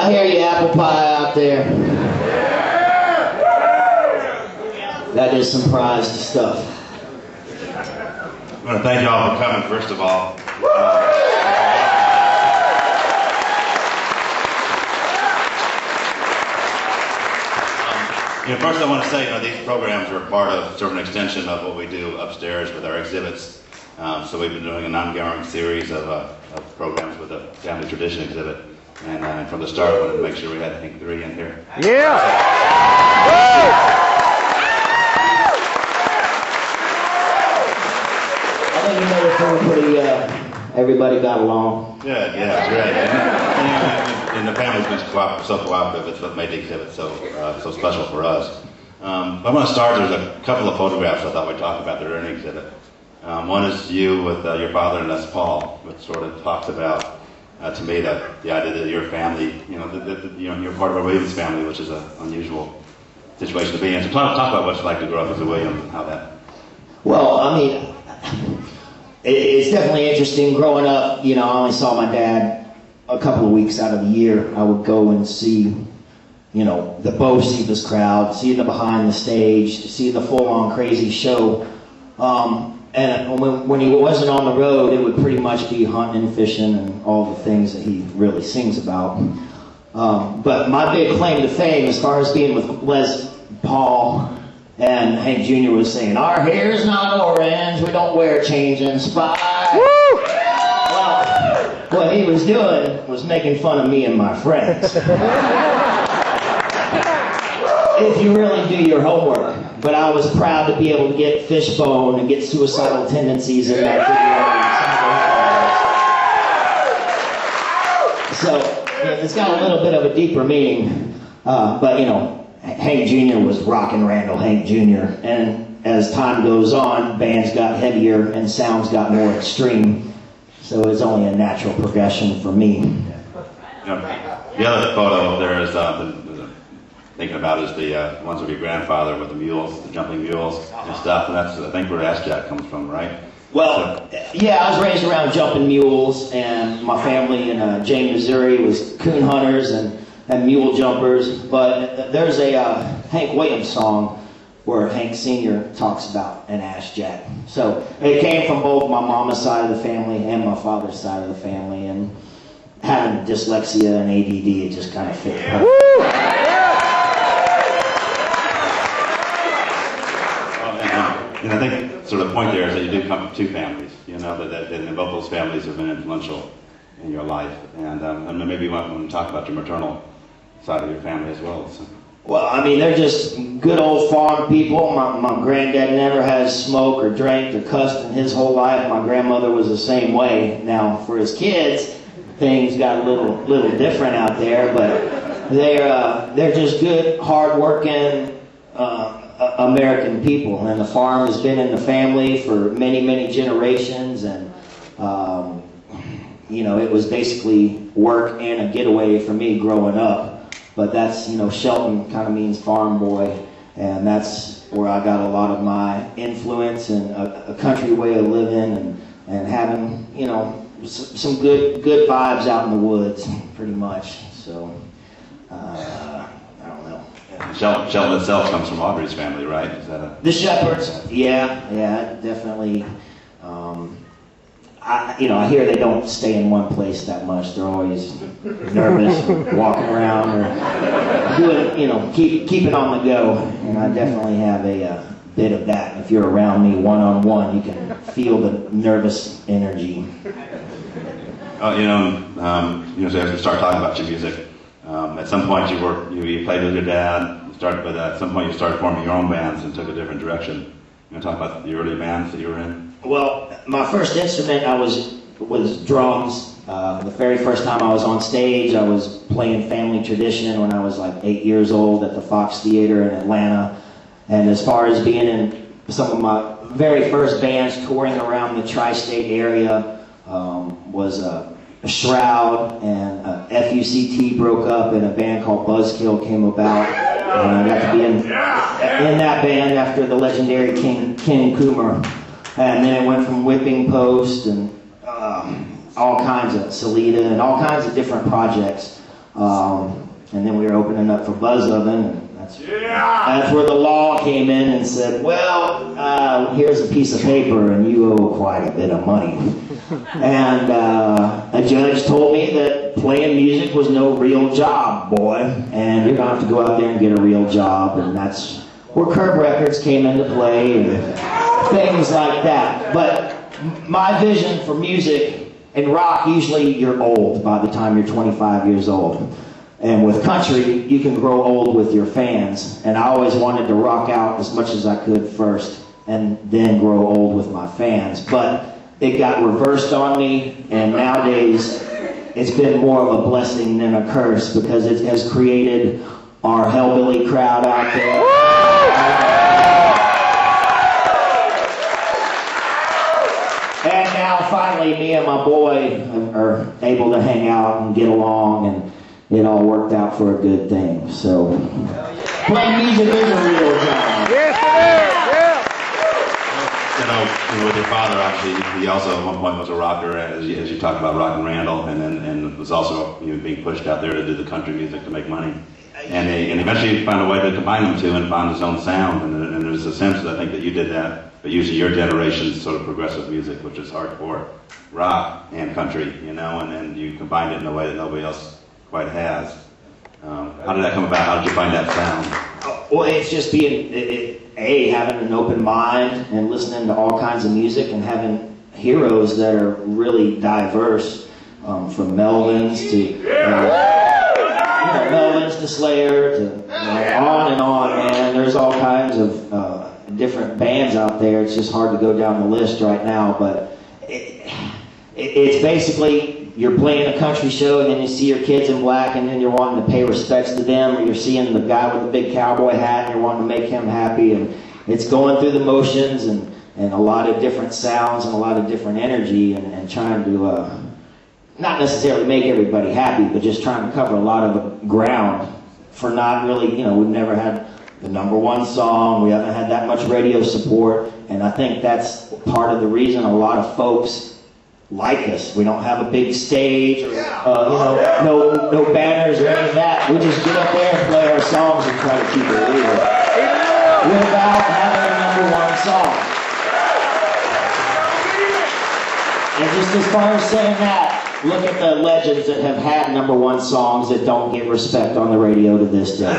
I hear you, apple pie out there. That is some prized stuff. I want to thank you all for coming, first of all. First I want to say, these programs are part of sort of an extension of what we do upstairs with our exhibits. So we've been doing an ongoing series of programs with the Family Tradition exhibit. And from the start, I wanted to make sure we had Hank 3 in here. Yeah! I think you made it feel pretty, everybody got along. Good, yeah, great. And the family's been so cooperative. It's what made the exhibit so special for us. I want to start, there's a couple of photographs I thought we'd talk about that are in the exhibit. One is you with your father, and that's Paul, which sort of talks about, to me, the idea that your family, you're part of a Williams family, which is an unusual situation to be in. So talk about what it's like to grow up as a Williams and how that... Well, I mean, it's definitely interesting. Growing up, I only saw my dad a couple of weeks out of the year. I would go and see, the Bo Sivas crowd, see the behind the stage, see the full-on crazy show. And when he wasn't on the road, it would pretty much be hunting and fishing and all the things that he really sings about. But my big claim to fame, as far as being with Les Paul and Hank Jr. was saying, "Our hair's not orange, we don't wear changing spots." Well, what he was doing was making fun of me and my friends. If you really do your homework. But I was proud to be able to get Fishbone and get Suicidal Tendencies in that video. So it's got a little bit of a deeper meaning. But Hank Jr. was rockin' Randall Hank Jr. And as time goes on, bands got heavier and sounds got more extreme. So it's only a natural progression for me. The other photo up there is thinking about is the ones of your grandfather with the mules, the jumping mules and stuff, and that's, I think, where Ass Jack comes from, right? Well, yeah, I was raised around jumping mules, and my family in Jane, Missouri was coon hunters and mule jumpers, but there's a Hank Williams song where Hank Sr. talks about an Ass Jack. So it came from both my mama's side of the family and my father's side of the family, and having dyslexia and ADD, it just kind of fit. And I think sort of the point there is that you do come from two families, that both those families have been influential in your life. And maybe you want to talk about your maternal side of your family as well. So. Well, I mean, they're just good old farm people. My granddad never has smoked or drank or cussed in his whole life. My grandmother was the same way. Now, for his kids, things got a little different out there, but they're just good, hard-working American people, and the farm has been in the family for many generations, and it was basically work and a getaway for me growing up. But that's, Shelton kind of means farm boy, and that's where I got a lot of my influence and a country way of living and having, some good vibes out in the woods, pretty much. So I don't know. Shelton itself comes from Audrey's family, right? Is that the Shepherds? Yeah, definitely. I hear they don't stay in one place that much. They're always nervous, and walking around, or doing, keeping on the go. And I definitely have a bit of that. If you're around me one-on-one, you can feel the nervous energy. So as we start talking about your music, at some point you played with your dad, but at some point you started forming your own bands and took a different direction. You want to talk about the early bands that you were in? Well, my first instrument was drums. The very first time I was on stage, I was playing Family Tradition when I was like 8 years old at the Fox Theater in Atlanta. And as far as being in some of my very first bands touring around the tri-state area, was Shroud, and FUCT broke up and a band called Buzzkill came about. And I got to be in that band after the legendary King Coomer. And then it went from Whipping Post and all kinds of Salida and all kinds of different projects. And then we were opening up for Buzz Oven, and that's where the law came in and said, well, here's a piece of paper and you owe quite a bit of money. And a judge told me that playing music was no real job, boy, and you're going to have to go out there and get a real job, and that's where Curb Records came into play and things like that. But my vision for music and rock, usually you're old by the time you're 25 years old. And with country, you can grow old with your fans. And I always wanted to rock out as much as I could first and then grow old with my fans. But it got reversed on me, and nowadays it's been more of a blessing than a curse because it has created our hellbilly crowd out there. And now finally me and my boy are able to hang out and get along, and it all worked out for a good thing. So, playing music is a real job. Yes, it is. Yeah. You know, with your father, obviously, he also at one point was a rocker, as you talked about Rock and Randall, and was also being pushed out there to do the country music to make money. And eventually found a way to combine them two and found his own sound. And there's a sense that I think that you did that, but using your generation's sort of progressive music, which is hardcore rock and country, and then you combined it in a way that nobody else quite has. How did that come about? How did you find that sound? Well, it's just having an open mind and listening to all kinds of music and having heroes that are really diverse, from Melvins to Melvins to Slayer to on and on, man. There's all kinds of different bands out there. It's just hard to go down the list right now, but it's basically you're playing a country show and then you see your kids in black and then you're wanting to pay respects to them, or you're seeing the guy with the big cowboy hat and you're wanting to make him happy, and it's going through the motions and a lot of different sounds and a lot of different energy and trying to not necessarily make everybody happy, but just trying to cover a lot of ground for not really, we've never had the #1 song, we haven't had that much radio support, and I think that's part of the reason a lot of folks like us. We don't have a big stage, or no banners or any of that. We just get up there and play our songs and try to keep it real without having a #1 song. And just as far as saying that, look at the legends that have had #1 songs that don't get respect on the radio to this day.